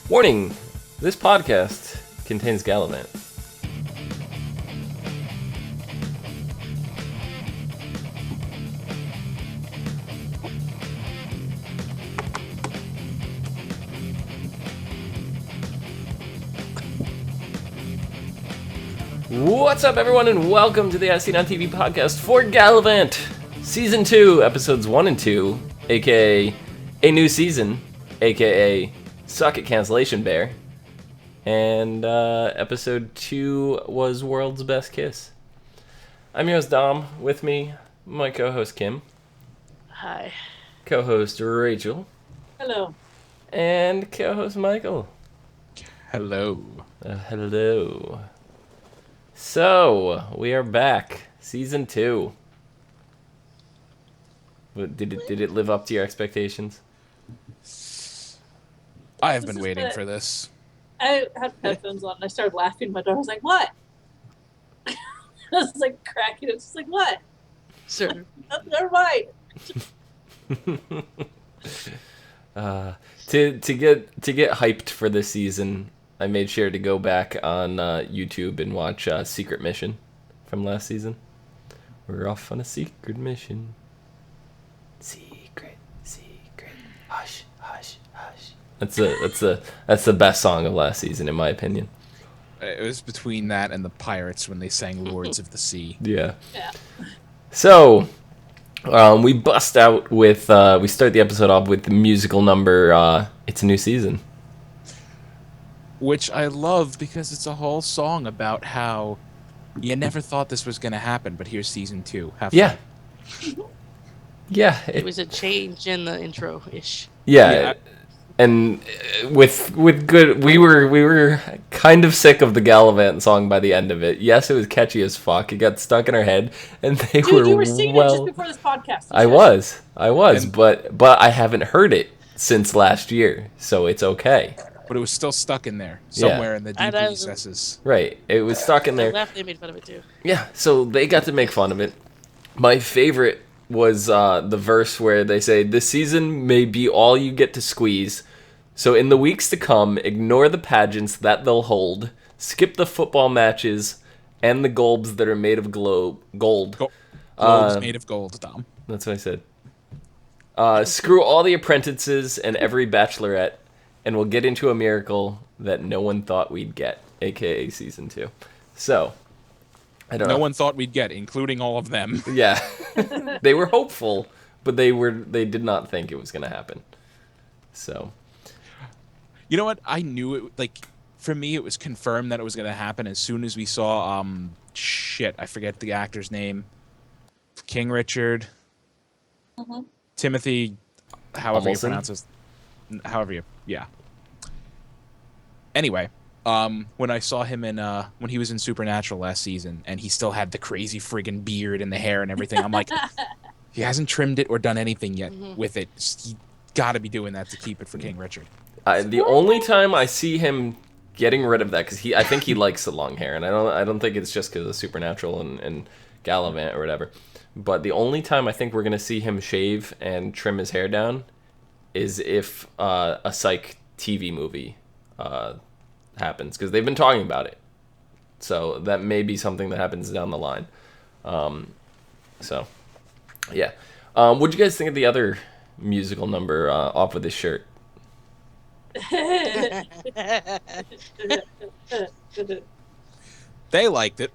Warning, this podcast contains Galavant. What's up, everyone, and welcome to the As Seen on TV podcast for Galavant, Season 2, Episodes 1 and 2, aka A New Season, aka Suck at Cancellation Bear, and Episode 2 was World's Best Kiss. I'm your host, Dom. With me, my co-host, Kim. Hi. Co-host, Rachel. Hello. And co-host, Michael. Hello. Hello. So, we are back. Season 2. Did it live up to your expectations? I have been waiting for this. I had headphones on and I started laughing. My daughter was like, "What?" I was like cracking. It's just like, "What?" Sure. Never mind. To get hyped for this season, I made sure to go back on YouTube and watch Secret Mission from last season. We're off on a secret mission. Secret, hush, hush, hush. That's the best song of last season, in my opinion. It was between that and the Pirates when they sang Lords of the Sea. Yeah. Yeah. So, we bust out with, we start the episode off with the musical number, It's a New Season. Which I love because it's a whole song about how you never thought this was going to happen, but here's season 2. Have fun. Yeah. Yeah. It was a change in the intro-ish. Yeah. And with good, we were kind of sick of the Galavant song by the end of it. Yes, it was catchy as fuck. It got stuck in our head, and they Dude, you were singing it just before this podcast. I was, but I haven't heard it since last year, so it's okay. But it was still stuck in there, somewhere in the deep recesses. Right, it was stuck in there. They left, they made fun of it too. Yeah, so they got to make fun of it. My favorite was the verse where they say, "This season may be all you get to squeeze. So in the weeks to come, ignore the pageants that they'll hold, skip the football matches, and the globes that are made of gold." Globes made of gold, Dom. That's what I said. Screw all the apprentices and every bachelorette, and we'll get into a miracle that no one thought we'd get, aka Season 2. So, I don't know. No one thought we'd get, including all of them. Yeah. They were hopeful, but they did not think it was going to happen. So... You know what? I knew it. Like, for me, it was confirmed that it was going to happen as soon as we saw, I forget the actor's name. King Richard. Mm-hmm. Timothy, however you Almost pronounce his. Yeah. Anyway, when I saw him when he was in Supernatural last season, and he still had the crazy friggin' beard and the hair and everything, I'm like, he hasn't trimmed it or done anything yet with it. He got to be doing that to keep it for King Richard. The only time I see him getting rid of that, because I think he likes the long hair, and I don't think it's just because of Supernatural and Galavant or whatever. But the only time I think we're gonna see him shave and trim his hair down is if a Psych TV movie happens, because they've been talking about it. So that may be something that happens down the line. So yeah, what'd you guys think of the other musical number, Off With His Shirt? They liked it.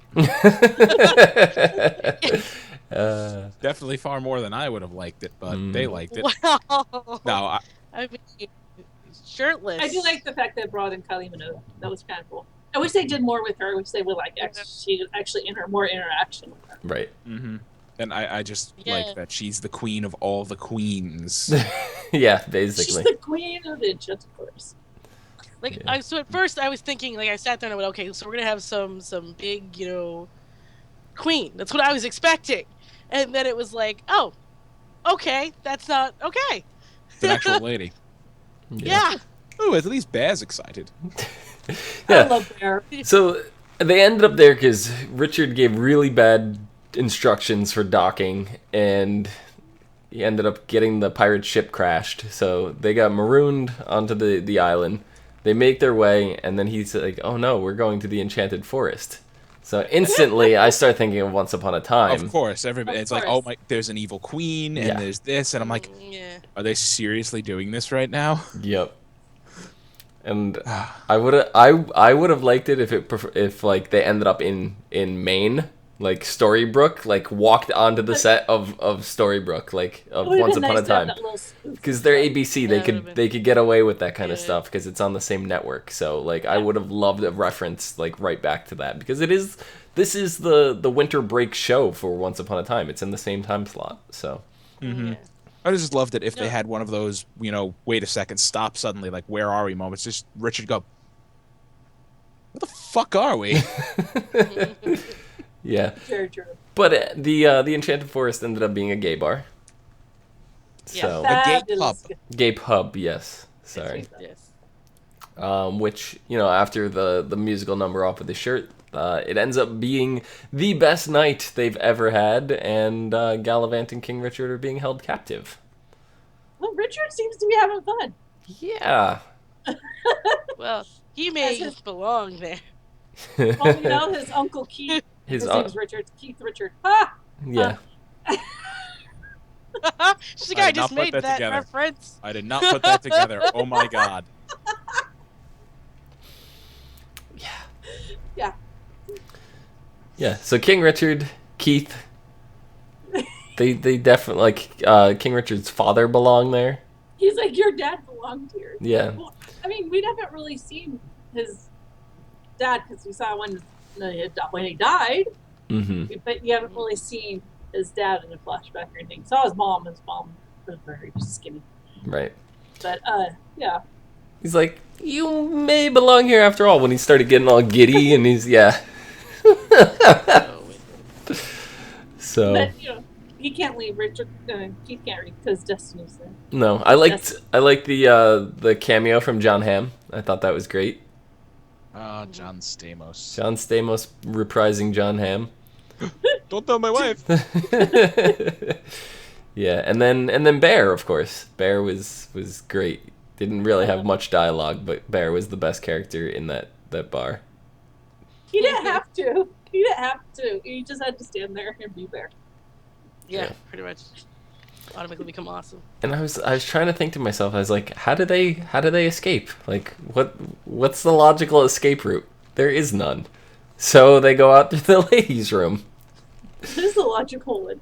Definitely far more than I would have liked it, but they liked it. Wow. No, I mean, shirtless. I do like the fact that it brought in Kylie Minogue. That was kind of cool. I wish they did more with her. I wish they would she actually more interaction with her. Right. Mm-hmm. And I just like that she's the queen of all the queens. Yeah, basically. She's the queen of the of course. Like, yeah. So at first I was thinking, like, I sat there and I went, okay, so we're gonna have some big, queen. That's what I was expecting. And then it was like, oh, okay, that's not okay. It's an actual lady. Yeah. Oh, at least Bear's excited. Yeah. I love Bear. So they ended up there because Richard gave really bad instructions for docking, and he ended up getting the pirate ship crashed. So they got marooned onto the island. They make their way, and then he's like, "Oh no, we're going to the Enchanted Forest." So instantly, I start thinking of Once Upon a Time. Of course, everybody. It's like, oh my, there's an evil queen, and there's this, and I'm like, are they seriously doing this right now? Yep. And I would have liked it if like they ended up in Maine, like Storybrooke, like walked onto the set of Storybrooke, like of Once Upon a Time, because they're ABC, they could get away with that kind of stuff because it's on the same network. So like I would have loved a reference like right back to that, because this is the winter break show for Once Upon a Time. It's in the same time slot. So. Mm-hmm. I just loved it if they had one of those, wait a second, stop suddenly, like, where are we moments. Just Richard go, where the fuck are we? Yeah. Very true. But the Enchanted Forest ended up being a gay bar. So a gay pub. Gay pub, yes. Sorry. Yes. Which, after the musical number off of the shirt, it ends up being the best night they've ever had, and Galavant and King Richard are being held captive. Well, Richard seems to be having fun. Yeah. Well, he may belong there. Well, his Uncle Keith. His name's Richard. Keith Richard. Ha! Yeah. She's like, I just made that reference. I did not put that together. Oh my god. Yeah. Yeah, so King Richard, Keith, they definitely, like, King Richard's father belonged there. He's like, your dad belonged here. Yeah. Well, I mean, we haven't really seen his dad, because we saw when he died, but you haven't really seen his dad in a flashback or anything. Saw his mom. His mom was very skinny. Right. But, yeah. He's like, you may belong here after all, when he started getting all giddy, and he's, So. But, he can't leave. Richard, Keith can't leave because Destiny's there. No, I liked the cameo from John Hamm. I thought that was great. John Stamos. John Stamos reprising John Hamm. Don't tell my wife. Yeah, and then Bear, of course. Bear was great. Didn't really have much dialogue, but Bear was the best character in that bar. He didn't have to. He didn't have to. He just had to stand there and be Bear. Yeah, pretty much. Automatically become awesome. And I was trying to think to myself, I was like, how do they escape? Like, what's the logical escape route? There is none. So they go out to the ladies' room. This is the logical one.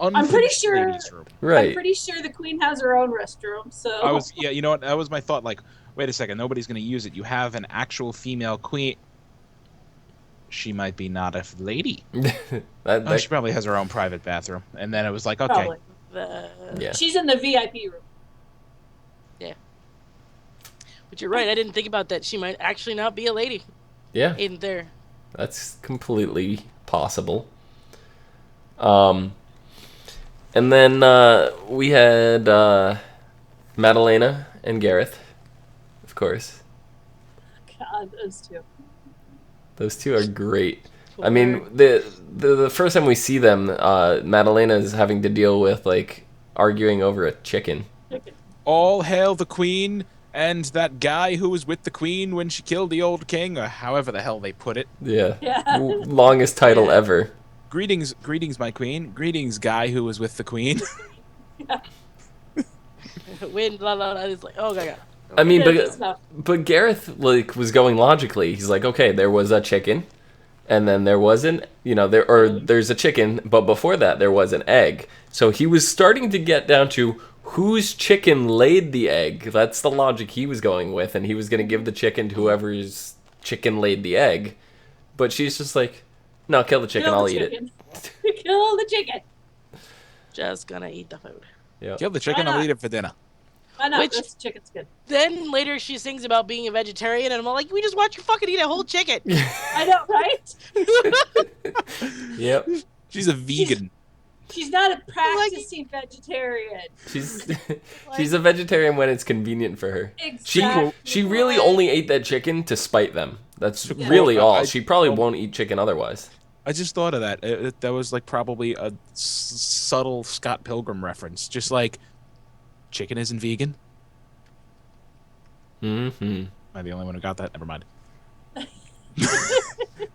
I'm pretty sure. Right. I'm pretty sure the queen has her own restroom. So you know what? That was my thought. Like, wait a second, nobody's going to use it. You have an actual female queen. She might be not a lady. She probably has her own private bathroom. And then it was like, okay. Yeah. She's in the VIP room. Yeah. But you're right. I didn't think about that. She might actually not be a lady. Yeah. In there. That's completely possible. And then we had Madalena and Gareth, of course. God, those two. Those two are great. I mean, the first time we see them, Madalena is having to deal with, like, arguing over a chicken. All hail the queen and that guy who was with the queen when she killed the old king, or however the hell they put it. Yeah. Longest title ever. Greetings, my queen. Greetings, guy who was with the queen. When blah blah blah, it's like, oh my god. I mean, but Gareth, like, was going logically. He's like, okay, there was a chicken, and then there wasn't, there's a chicken, but before that there was an egg. So he was starting to get down to whose chicken laid the egg. That's the logic he was going with, and he was going to give the chicken to whoever's chicken laid the egg. But she's just like, no, kill the chicken, I'll eat it. Kill the chicken. Just gonna eat the food. Yep. Kill the chicken, I'll eat it for dinner. Why not? Which, this chicken's good. Then later she sings about being a vegetarian, and I'm like, we just watch you fucking eat a whole chicken. I know, right? Yep. She's a vegan. She's not a practicing vegetarian. She's a vegetarian when it's convenient for her. Exactly. She really only ate that chicken to spite them. That's really all. She probably won't eat chicken otherwise. I just thought of that. That was like probably a subtle Scott Pilgrim reference. Just like, chicken isn't vegan. Mm-hmm. Am I the only one who got that? Never mind.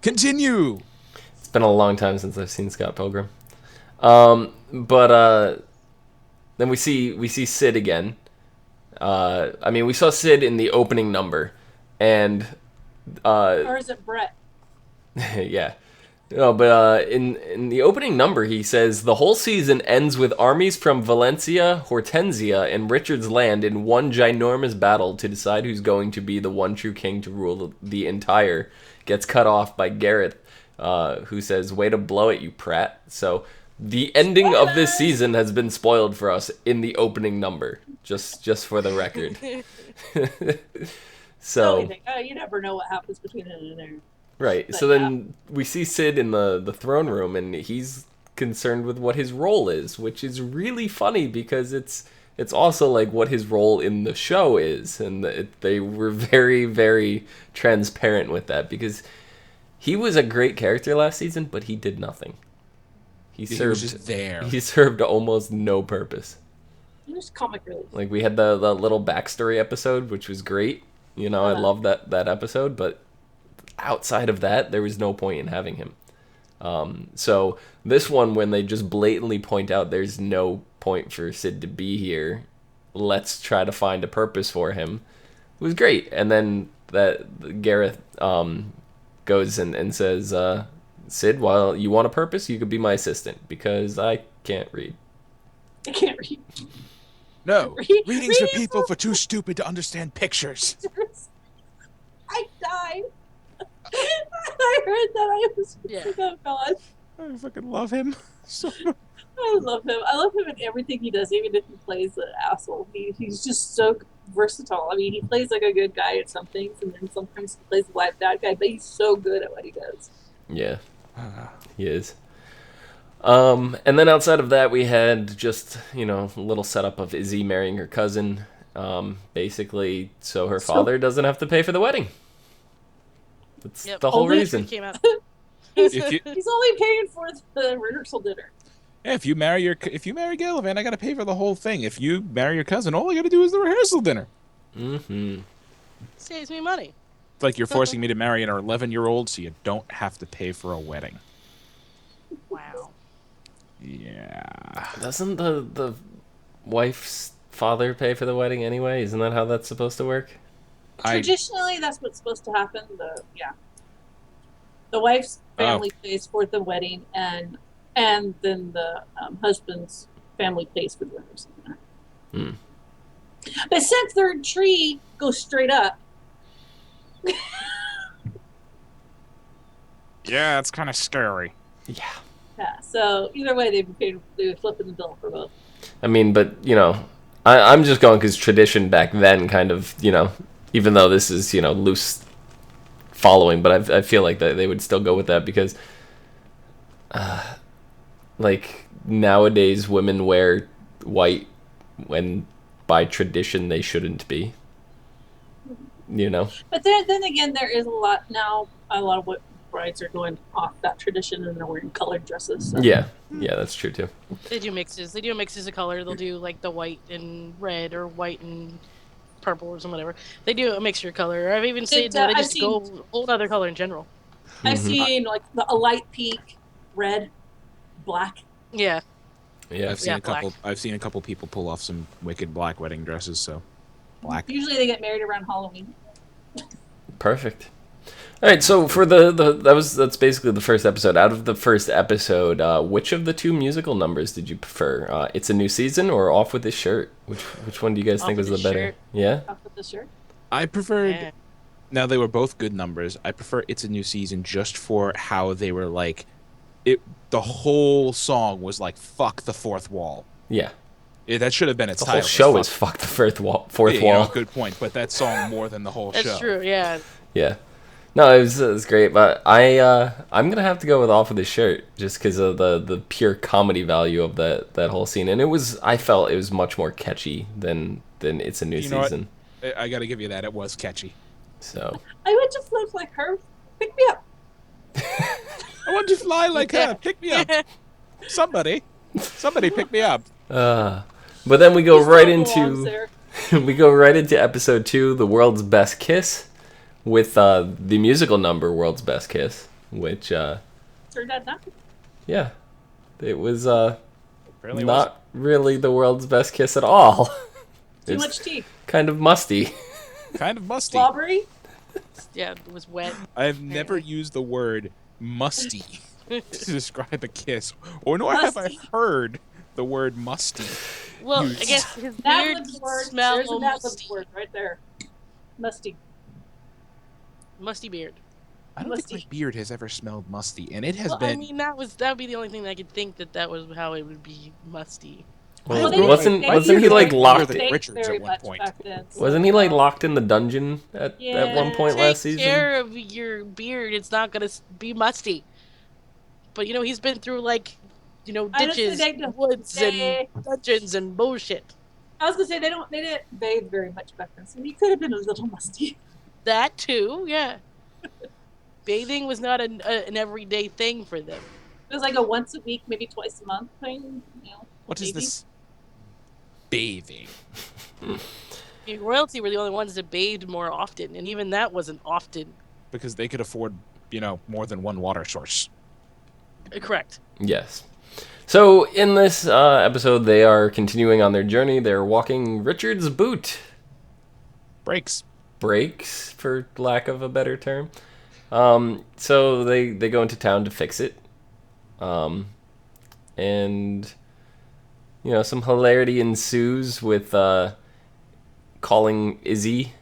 Continue. It's been a long time since I've seen Scott Pilgrim. But then we see Sid again. I mean, we saw Sid in the opening number, and Or is it Brett? yeah. No, but in the opening number, he says, the whole season ends with armies from Valencia, Hortensia, and Richard's Land in one ginormous battle to decide who's going to be the one true king to rule the entire. Gets cut off by Gareth, who says, way to blow it, you prat. So the ending of this season has been spoiled for us in the opening number, just for the record. So you never know what happens between it and there. Right. But so then we see Sid in the throne room, and he's concerned with what his role is, which is really funny because it's also like what his role in the show is, and they were very, very transparent with that because he was a great character last season, but he did nothing. He was just there. He served almost no purpose. He was comic relief. Like we had the little backstory episode, which was great. You know, I love that episode, but outside of that, there was no point in having him. So this one, when they just blatantly point out there's no point for Sid to be here, let's try to find a purpose for him, was great. And then that Gareth goes and says, Sid, while you want a purpose, you could be my assistant because I can't read. I can't read. No, reading's for people for too stupid to understand pictures. I died. I heard that. I was like, oh god. I fucking love him. So I love him. I love him in everything he does, even if he plays an asshole. He's just so versatile. I mean, he plays like a good guy at some things, and then sometimes he plays a bad guy, but he's so good at what he does. Yeah, he is. And then outside of that, we had just, a little setup of Izzy marrying her cousin, basically so her father doesn't have to pay for the wedding. That's the whole reason. Came out. He's only paying for the rehearsal dinner. Yeah, if you marry Galavant, I gotta pay for the whole thing. If you marry your cousin, all I gotta do is the rehearsal dinner. Mm-hmm. Saves me money. It's like you're forcing me to marry an 11-year-old so you don't have to pay for a wedding. Wow. Yeah. Doesn't the wife's father pay for the wedding anyway? Isn't that how that's supposed to work? Traditionally, that's what's supposed to happen. The wife's family pays for the wedding, and then the husband's family pays for the rehearsal dinner. Hmm. But since their tree goes straight up, yeah, it's kind of scary. Yeah. So either way, they were flipping the bill for both. I mean, but I'm just going because tradition back then kind of even though this is loose following, but I feel like that they would still go with that because like nowadays women wear white when by tradition they shouldn't be. But then again, there is a lot of what brides are going off that tradition and they're wearing colored dresses. So. Yeah, that's true too. They do mixes. They do mixes of color. They'll do like the white and red or white and purple or some whatever. They do a mixture of color. I've even seen they just go a whole other color in general. I've seen like a light pink, red, black. Yeah. Yeah. I've seen a couple people pull off some wicked black wedding dresses. So black. Usually they get married around Halloween. Perfect. All right, so for that's basically the first episode. Out of the first episode, which of the two musical numbers did you prefer? It's a New Season or Off with This Shirt? Which one do you guys think was the better? Yeah. Off with the shirt. I preferred. Yeah. Now they were both good numbers. I prefer It's a New Season just for how they were like, the whole song was like fuck the fourth wall. Yeah. That should have been its title. The whole show is fuck the fourth wall. Good point, but that song more than the whole show. That's true. Yeah. Yeah. No, it was great, but I'm gonna have to go with Off with This Shirt just because of the pure comedy value of that whole scene, and I felt it was much more catchy than It's a New Season. I got to give you that. It was catchy. So I want to float like her. Pick me up. I want to fly like her. Pick me up. Somebody pick me up. But then we go right into we go right into episode 2, The World's Best Kiss, with the musical number World's Best Kiss, which, turned out not. yeah, it was Apparently not really the world's best kiss at all. Too much tea. Kind of musty. kind of musty. Slobbery. Yeah, it was wet. I have never used the word musty to describe a kiss, or nor have I Musty. heard the word musty. Well, used. I guess his beard Madeline's word. smelled There's a Madeline's musty. word right there. Musty. Musty beard. I don't think Musty. my beard has ever smelled musty, and it has Well, been. I mean, that would be the only thing that I could think that was how it would be musty. Well, they wasn't didn't- wasn't he they like didn't locked? think Richards very at one much point. back then, so- Wasn't he like locked in the dungeon at one point Take last season? care of your beard. It's not gonna be musty. But he's been through like, Honestly, ditches, they don't- woods, they- and dungeons and bullshit. I was gonna say they didn't bathe very much back then, so he could have been a little musty. That too, yeah. Bathing was not an everyday thing for them. It was like a once a week, maybe twice a month thing. What is maybe. this? Bathing. Royalty were the only ones that bathed more often, and even that wasn't often. Because they could afford, more than one water source. Correct. Yes. So in this episode, they are continuing on their journey. They're walking Richard's boot. Breaks. Breaks, for lack of a better term. So they go into town to fix it. And, some hilarity ensues with calling Izzy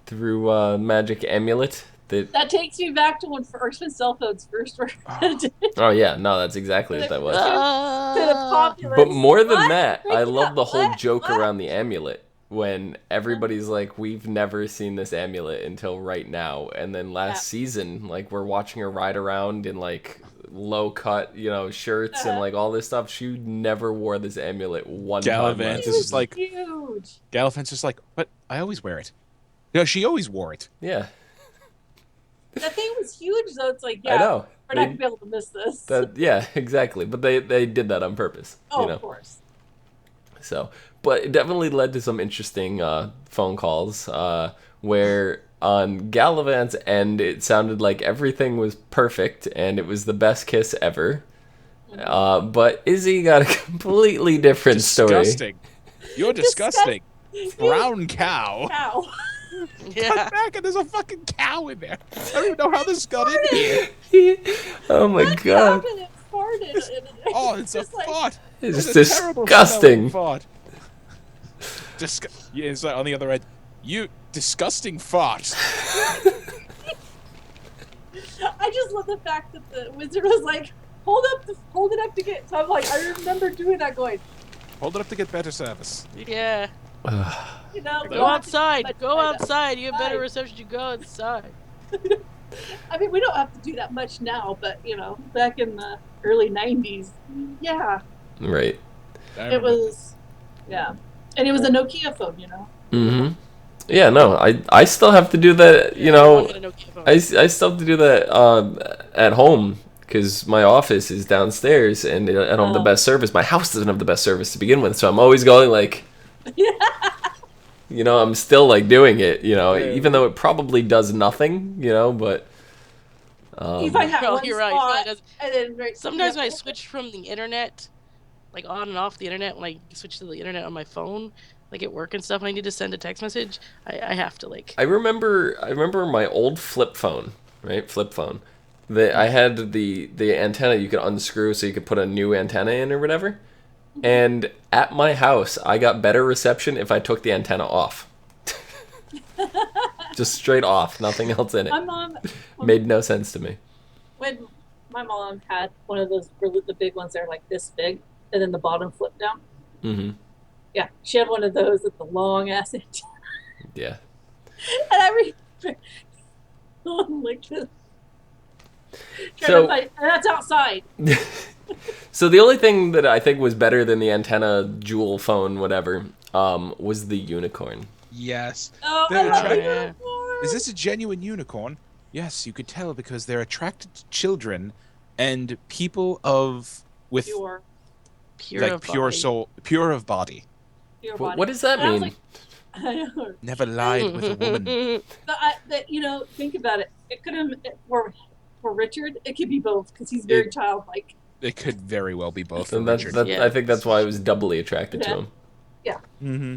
through magic amulet. That takes me back to when first cell phones first were invented. Oh, yeah. No, that's exactly what that was. To the populace. But more than What? that, I Break it love up. the whole What? joke What? around the amulet. When everybody's like, we've never seen this amulet until right now. And then last season, like, we're watching her ride around in, like, low-cut, shirts and, like, all this stuff. She never wore this amulet one time. Galavant last is just season. like, Huge. Galavant's just like, but I always wear it. She always wore it. Yeah, That thing was huge, though. It's like, I know. we're not gonna be able to miss this. Yeah, exactly. But they did that on purpose. Of course. So, but it definitely led to some interesting phone calls where on Galavant's end, it sounded like everything was perfect and it was the best kiss ever. But Izzy got a completely different Disgusting. story. You're disgusting. Brown cow. Cow. Yeah. Come back and there's a fucking cow in there. I don't even know how this got in here. Oh my What god. happened? It farted. Oh, it's a just like- fart. It's a terrible disgusting. smelling fart. Yeah, it's like on the other end. You disgusting fart. I just love the fact that the wizard was like, hold it up to get. So I'm like, I remember doing that going, Hold it up to get better service. Yeah. go outside. Go outside. You have better reception. You go outside. I mean, we don't have to do that much now, but back in the early '90s, yeah, Right. it was, and it was a Nokia phone, Mm-hmm. Yeah, no, I still have to do that, I still have to do that at home because my office is downstairs and I don't have the best service. My house doesn't have the best service to begin with, so I'm always going like, I'm still like doing it, even though it probably does nothing, but. You find that one you're right. spot, It and then Sometimes when I switch from the internet, like on and off the internet, when I switch to the internet on my phone, like at work and stuff, and I need to send a text message, I have to like. I remember my old flip phone, right? Flip phone. I had the antenna you could unscrew so you could put a new antenna in or whatever. And at my house, I got better reception if I took the antenna off. Just straight off, nothing else in it. My mom Made no sense to me. when my mom had one of those the big ones, they're like this big, and then the bottom flip down. Mm-hmm. Yeah, she had one of those with the long ass antenna. Yeah. And I remember going like this. So- And that's outside. So the only thing that I think was better than the antenna, jewel phone, whatever, was the unicorn. Yes. Oh, I They're love the attracted- unicorn. Is this a genuine unicorn? Yes, you could tell because they're attracted to children and people with Pure Pure like of pure body. soul, pure of body. body. What does that And I was mean? like, Never lied with a woman. But think about it. It could have for Richard. It could be both because he's very childlike. It could very well be both for And Richard. I think that's why I was doubly attracted to him. Yeah. Mm-hmm.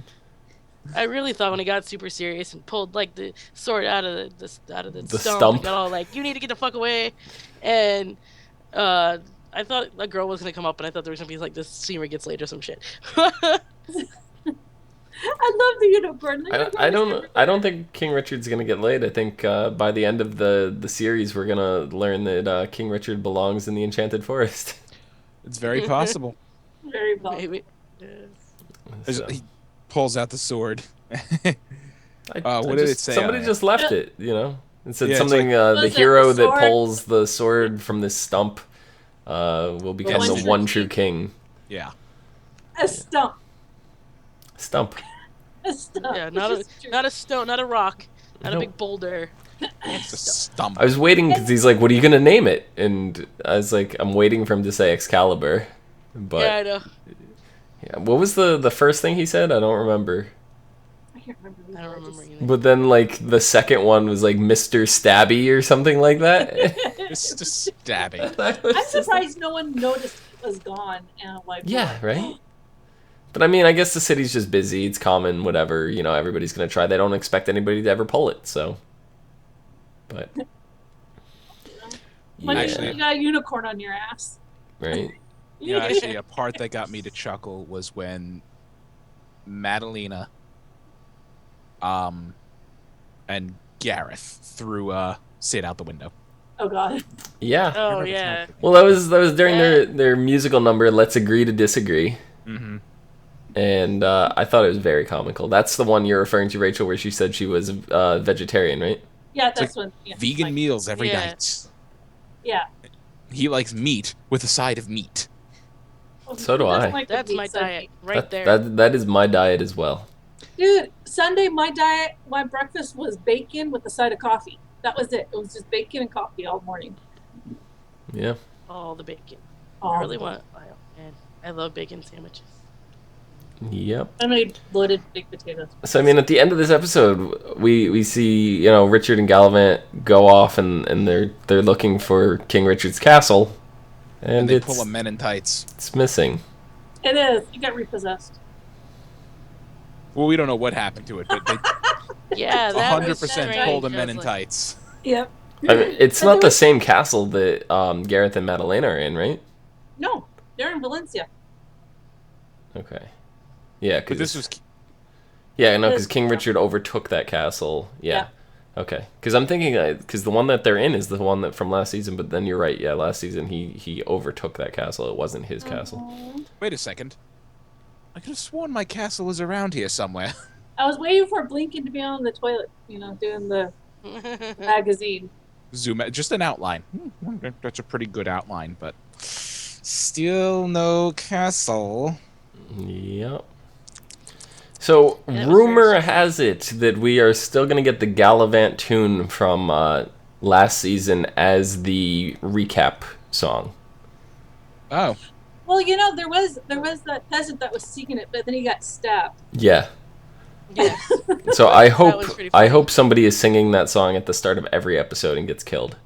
I really thought when he got super serious and pulled like the sword out of the stump, stump. and got all like, "You need to get the fuck away," and I thought a girl was gonna come up, and I thought there was gonna be like this scene where he gets laid or some shit. I love the unicorn. I don't think King Richard's gonna get laid. I think by the end of the series, we're gonna learn that King Richard belongs in the Enchanted Forest. It's very possible. Very possible. Maybe. So. He pulls out the sword. What did it say? Somebody just left it, It said something. Like, the hero that pulls the sword from this stump will become the one true king. Yeah. A stump. Stump. A stump. Yeah, not a stone, not a rock, not a big boulder. It's a stump. I was waiting because he's like, "What are you gonna name it?" And I was like, "I'm waiting for him to say Excalibur." But yeah, I know. Yeah, what was the first thing he said? I don't remember. I can't remember. I don't remember either. But then like the second one was like Mr. Stabby or something like that. It's just stabbing. I'm surprised no one noticed it was gone. And yeah, right. But I mean, I guess the city's just busy. It's common, whatever. Everybody's gonna try. They don't expect anybody to ever pull it. So, but Actually, you got a unicorn on your ass, right? Actually, a part that got me to chuckle was when Madalena, and Gareth threw Sid out the window. Oh God. Yeah. Oh yeah. Well, that was during their musical number. Let's agree to disagree. Mm-hmm. And I thought it was very comical. That's the one you're referring to, Rachel, where she said she was vegetarian, right? Yeah, that's one. Yeah, vegan meals every night. Yeah. He likes meat with a side of meat. So do I. That's my diet right there. That is my diet as well. Dude, Sunday my breakfast was bacon with a side of coffee. That was it. It was just bacon and coffee all morning. Yeah. All the bacon. I love bacon sandwiches. Yep. I made loaded baked potatoes. So I mean, at the end of this episode, we see Richard and Galavant go off and they're looking for King Richard's castle, and they pull a Men in Tights. It's missing. It is. It got repossessed. Well, we don't know what happened to it, but they yeah, 100% pulled a Men in Tights. Yep. I mean, it's not the same castle that Gareth and Madalena are in, right? No, they're in Valencia. Okay. Yeah, but this was. Yeah, no, because King Richard overtook that castle. Yeah. Okay. Because I'm thinking, because the one that they're in is the one that from last season. But then you're right. Yeah, last season he overtook that castle. It wasn't his castle. Wait a second. I could have sworn my castle was around here somewhere. I was waiting for Blinken to be on the toilet, doing the magazine. Zoom out, just an outline. That's a pretty good outline, but still no castle. Yep. So, rumor has it that we are still going to get the Galavant tune from last season as the recap song. Oh. Well, there was that peasant that was singing it, but then he got stabbed. Yeah. Yeah. So I hope somebody is singing that song at the start of every episode and gets killed.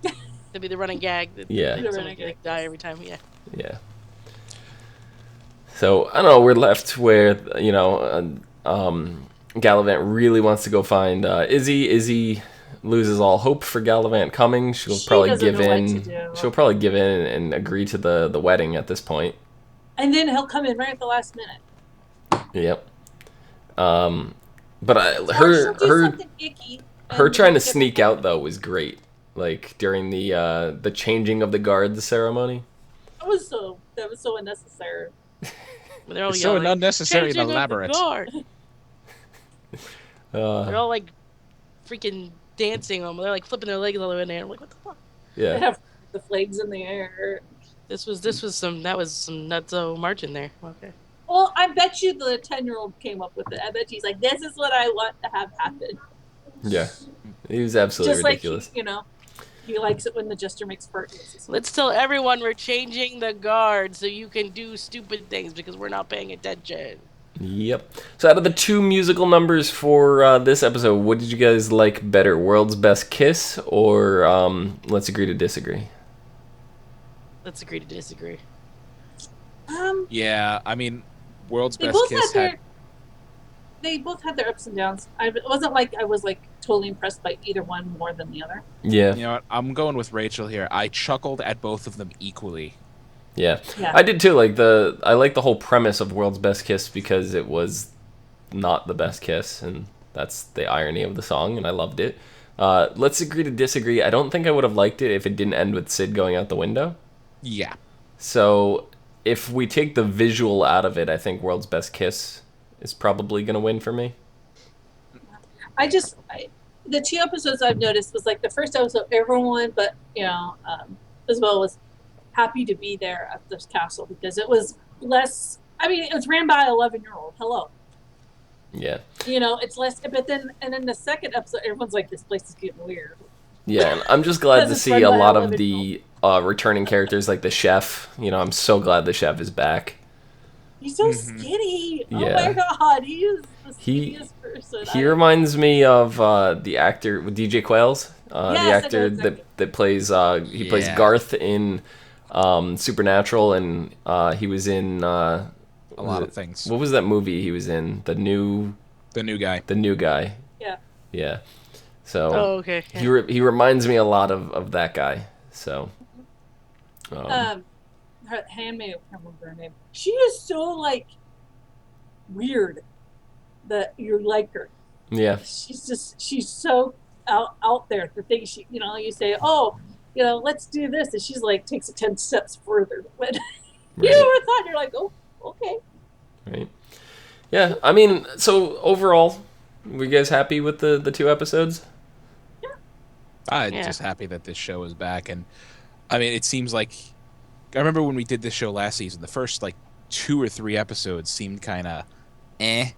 That'd be the running gag. Yeah. Someone die every time. Yeah. Yeah. So, I don't know, we're left where, Galavant really wants to go find Izzy. Izzy loses all hope for Galavant coming. She'll probably give in. She'll probably give in and agree to the wedding at this point. And then he'll come in right at the last minute. Yep. But her trying to sneak out, though, was great. Like, during the changing of the guards ceremony. That was so unnecessary. They're all so unnecessary and elaborate. They're all like freaking dancing on. They're like flipping their legs all the way in the air. I'm like, what the fuck? Yeah. They have the flags in the air. That was some nutso marching there. Okay. Well, I bet you the 10-year-old came up with it. I bet he's like, this is what I want to have happen. Yeah. He was absolutely just ridiculous. Like, he likes it when the jester makes purchases. Let's tell everyone we're changing the guard so you can do stupid things because we're not paying attention. Yep. So out of the 2 musical numbers for this episode, what did you guys like better? World's Best Kiss or Let's Agree to Disagree? Let's agree to disagree. Yeah, I mean, World's Best Kiss they both had their ups and downs. It wasn't like I was like totally impressed by either one more than the other. Yeah. You know what? I'm going with Rachel here. I chuckled at both of them equally. Yeah. I did too. I like the whole premise of World's Best Kiss because it was not the best kiss, and that's the irony of the song, and I loved it. Let's Agree to Disagree. I don't think I would have liked it if it didn't end with Sid going out the window. Yeah. So if we take the visual out of it, I think World's Best Kiss is probably going to win for me. The 2 episodes I've noticed was like the first episode, everyone, but Isabel was happy to be there at this castle because it was less. I mean, it was ran by an 11-year-old. Hello. Yeah. It's less. But then the second episode, everyone's like, this place is getting weird. Yeah, and I'm just glad to see a lot of the returning characters, like the chef. I'm so glad the chef is back. He's so skinny. Yeah. Oh my god, he is the skinniest person. He reminds me of the actor with DJ Quayles, the actor that plays plays Garth in Supernatural, and he was in a lot of things. What was that movie he was in? The new guy. Yeah. So okay. He reminds me a lot of that guy. So her handmaid, I can't remember her name. She is so like weird that you like her. Yeah. She's so out there. The thing you say, let's do this, and she's like takes it 10 steps further. But you ever thought, you're like, oh, okay. Right. Yeah. I mean, so overall, were you guys happy with the 2 episodes? Yeah. I'm just happy that this show is back, and I mean, it seems like I remember when we did this show last season, the first like 2 or 3 episodes seemed kind of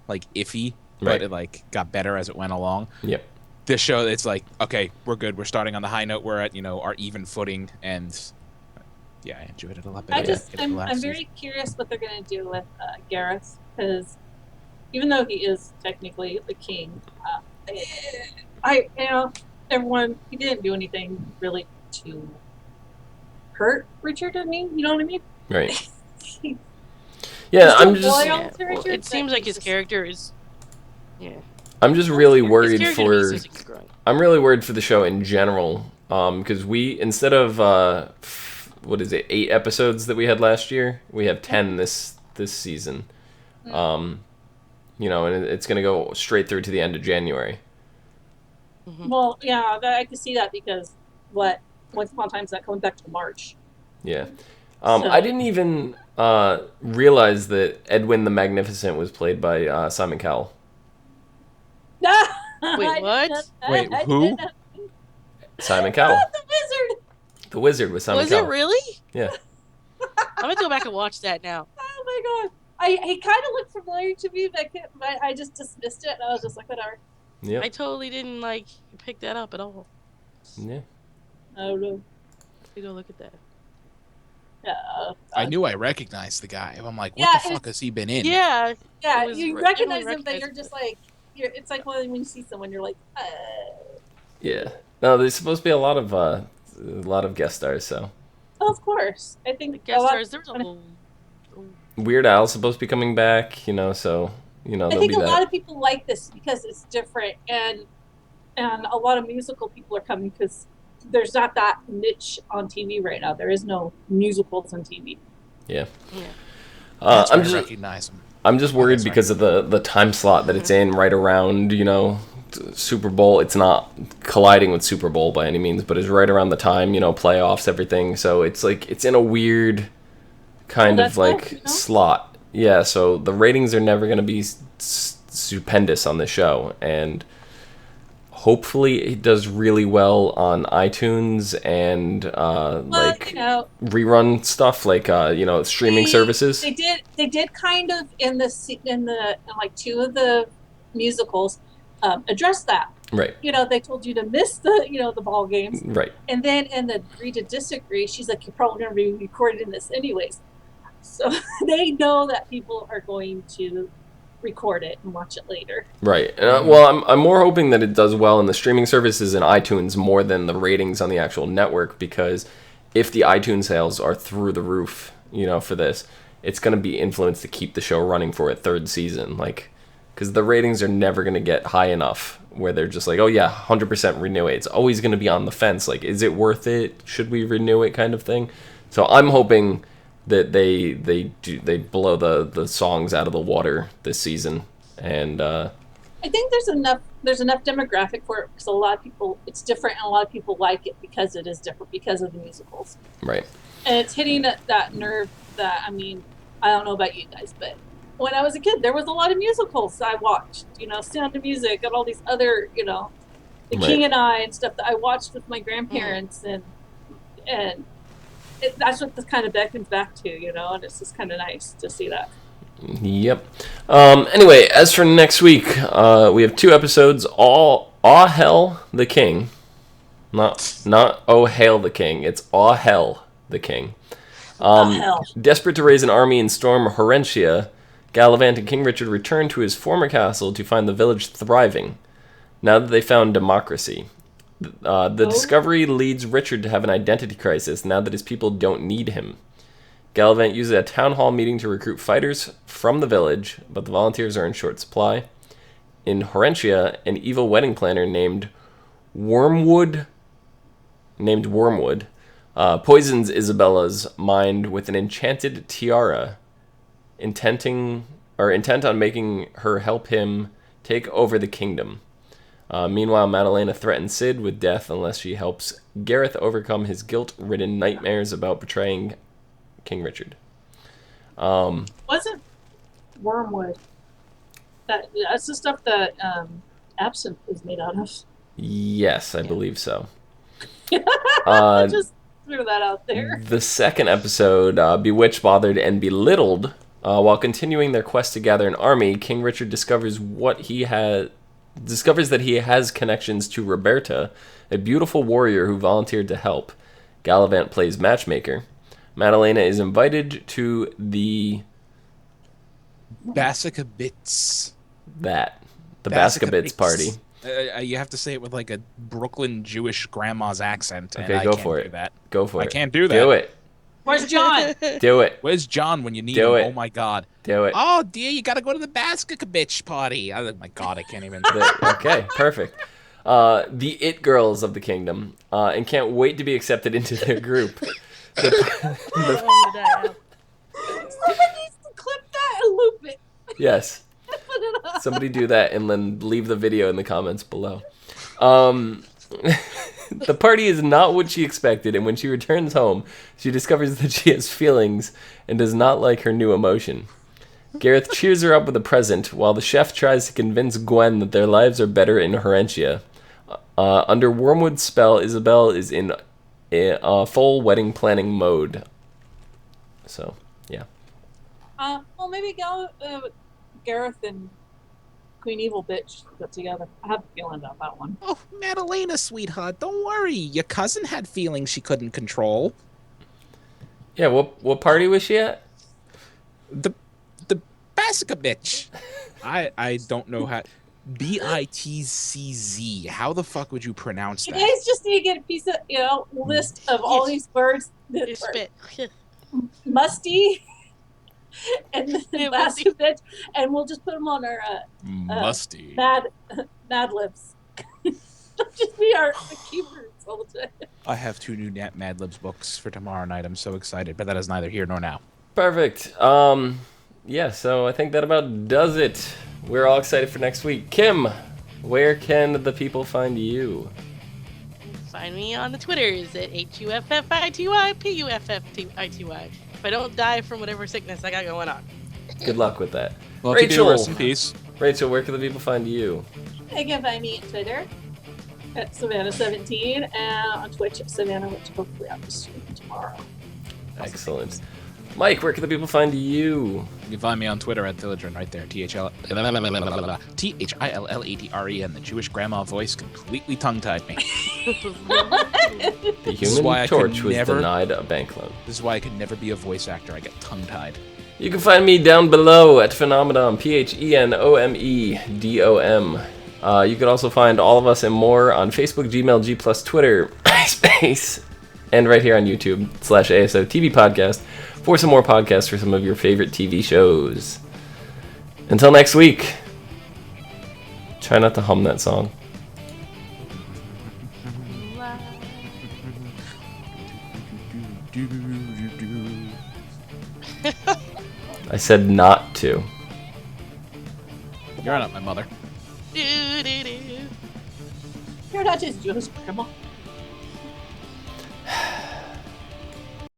like iffy, but it like got better as it went along. Yep. This show, it's like, okay, we're good. We're starting on the high note. We're at our even footing, and I enjoyed it a lot better. I'm very curious what they're gonna do with Gareth, because even though he is technically the king, everyone, he didn't do anything really to hurt Richard. I mean, you know what I mean? Right. Yeah, I'm just. Well, it seems like his character is. Yeah. I'm just really worried for. I'm really worried for the show in general, because we, instead of 8 episodes that we had last year, we have 10 this season. And it's gonna go straight through to the end of January. Well, yeah, I can see that because Once Upon a Time is not coming back to March. Yeah. I didn't even realize that Edwin the Magnificent was played by Simon Cowell. Wait, what? Wait, who? Simon Cowell. The Wizard. The Wizard was Simon Cowell. Was it really? Yeah. I'm gonna go back and watch that now. Oh my god. He kind of looked familiar to me, but I just dismissed it. And I was just like, whatever. Yeah. I totally didn't pick that up at all. Yeah. I don't know. You go look at that. I knew I recognized the guy. I'm like, what the fuck has he been in? Yeah, you recognize him, but you're just like, it's like when you see someone, you're like, Yeah. No, there's supposed to be a lot of guest stars, so. Oh, of course. I think the guest stars, there's a whole... Weird Al's supposed to be coming back, so, I think a lot of people like this because it's different, and a lot of musical people are coming because there's not that niche on TV right now. There is no musicals on TV. Yeah. I'm just recognize them. I'm just worried because of the time slot that it's in, right around Super Bowl. It's not colliding with Super Bowl by any means, but it's right around the time playoffs, everything. So it's like it's in a weird kind of slot. Yeah. So the ratings are never going to be stupendous on the show, and hopefully it does really well on iTunes and rerun stuff like streaming services. They did kind of in 2 of the musicals address that. Right. They told you to miss the ball games. Right. And then in the Agree to Disagree, she's like, you're probably going to be recorded in this anyways. So they know that people are going to record it and watch it later. Right. Well, I'm more hoping that it does well in the streaming services and iTunes more than the ratings on the actual network, because if the iTunes sales are through the roof, for this, it's going to be influenced to keep the show running for a third season. Like, because the ratings are never going to get high enough where they're just like, oh yeah, 100% renew it. It's always going to be on the fence. Like, is it worth it? Should we renew it? Kind of thing. So I'm hoping that they blow the songs out of the water this season, and I think there's enough demographic for it, because a lot of people, it's different, and a lot of people like it because it is different, because of the musicals. Right. And it's hitting that nerve that, I mean, I don't know about you guys, but when I was a kid, there was a lot of musicals I watched, Sound of Music and all these other, The King and I and stuff that I watched with my grandparents, and that's what this kind of beckons back to, and it's just kind of nice to see that. Yep. Anyway, as for next week, we have 2 episodes. All Hell the King, not Oh Hail the King. It's All Hell the King. Desperate to raise an army and storm Horentia, Galavant and King Richard return to his former castle to find the village thriving. Now that they found democracy. The discovery leads Richard to have an identity crisis now that his people don't need him. Galavant uses a town hall meeting to recruit fighters from the village, but the volunteers are in short supply. In Horentia, an evil wedding planner named Wormwood poisons Isabella's mind with an enchanted tiara, intent on making her help him take over the kingdom. Meanwhile, Madalena threatens Sid with death unless she helps Gareth overcome his guilt-ridden nightmares about betraying King Richard. Wasn't Wormwood? That's the stuff that absinthe is made out of. Yes, I believe so. Just threw that out there. The second episode, Bewitched, Bothered, and Belittled. While continuing their quest to gather an army, King Richard discovers that he has connections to Roberta, a beautiful warrior who volunteered to help. Galavant plays matchmaker. Madalena is invited to the Basicabits. The Basicabits party. You have to say it with like a Brooklyn Jewish grandma's accent. Okay, and go I can't for do it. That. Go for it. I can't do that. Do it. Where's John? Do it. Where's John when you need Do him? it. Oh my God. Do it. Oh dear, you gotta go to the Basicabits party. Oh my God, I can't even. Okay, perfect. The It Girls of the Kingdom, and can't wait to be accepted into their group. Someone needs to clip that and loop it. Yes. Somebody do that and then leave the video in the comments below. The party is not what she expected, and when she returns home, she discovers that she has feelings and does not like her new emotion. Gareth cheers her up with a present, while the chef tries to convince Gwen that their lives are better in Horentia. Under Wormwood's spell, Isabel is in a full wedding planning mode. So, yeah. Well, maybe Gareth and Queen Evil Bitch got together. I have a feeling about that one. Oh, Madalena, sweetheart, don't worry. Your cousin had feelings she couldn't control. Yeah, what party was she at? The Basicabits. I don't know how. Bitcz. How the fuck would you pronounce that? You guys just need to get a piece of, list of all these birds that spit. musty and Basicabits, and we'll just put them on our musty Mad Libs. Just be our keywords all the time. I have 2 new Mad Libs books for tomorrow night. I'm so excited, but that is neither here nor now. Perfect. Yeah, so I think that about does it. We're all excited for next week. Kim, where can the people find you? Find me on the Twitters at HUFFITY, If I don't die from whatever sickness I got going on. Good luck with that. Well, Rachel, rest in peace. Rachel, where can the people find you? You can find me on Twitter at Savannah17 and on Twitch at Savannah, which hopefully I'll be streaming tomorrow. Excellent. Mike, where can the people find you? You can find me on Twitter at Thilladren, right there. THILLATREN. The Jewish grandma voice completely tongue-tied me. The Human Torch was denied a bank loan. This is why I could never be a voice actor. I get tongue-tied. You can find me down below at Phenomenon, PHENOMEDOM. You can also find all of us and more on Facebook, Gmail, G+, Twitter, MySpace, and right here on YouTube/ASOTV podcast for some more podcasts for some of your favorite TV shows. Until next week, try not to hum that song. I said not to. You're not my mother. You're not just Joe's grandma.